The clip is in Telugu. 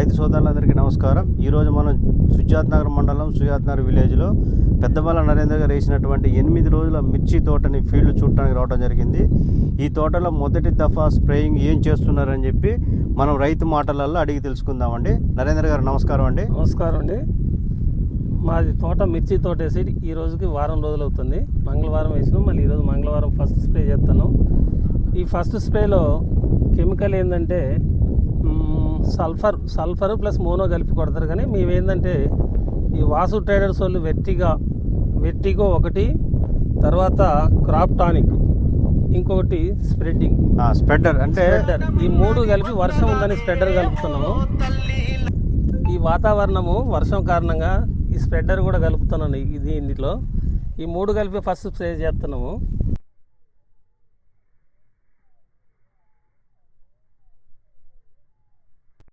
రైతు సోదరులందరికీ నమస్కారం. ఈరోజు మనం సుజాత్ నగర్ మండలం సుజాత్ నగర్ విలేజ్లో పెద్దమల్ల నరేంద్ర గారు వేసినటువంటి 8 రోజుల మిర్చి తోటని ఫీల్డ్ చూడటానికి రావడం జరిగింది. ఈ తోటలో మొదటి దఫా స్ప్రేయింగ్ ఏం చేస్తున్నారని చెప్పి మనం రైతు మాటలలో అడిగి తెలుసుకుందామండి. నరేంద్ర గారు నమస్కారం అండి. నమస్కారం అండి. మాది తోట మిర్చి తోట వేసి ఈ రోజుకి వారం రోజులు అవుతుంది. మంగళవారం వేసినాం, మళ్ళీ ఈరోజు మంగళవారం ఫస్ట్ స్ప్రే చేస్తున్నాం. ఈ ఫస్ట్ స్ప్రేలో కెమికల్ ఏంటంటే సల్ఫర్ ప్లస్ మోనో కలిపి కొడతారు. కానీ మేమేంటంటే ఈ వాసు ట్రేడర్స్ వాళ్ళు వెట్టిగో ఒకటి, తర్వాత క్రాప్ టానిక్, ఇంకొకటి స్ప్రెడ్డర్ అంటే ఈ 3 కలిపి వర్షం ఉందని స్ప్రెడ్డర్ కలుపుతున్నాము. ఈ వాతావరణము వర్షం కారణంగా ఈ స్ప్రెడ్డర్ కూడా కలుపుతున్నాను దీంట్లో. ఈ 3 కలిపి ఫస్ట్ స్ప్రే చేస్తున్నాము.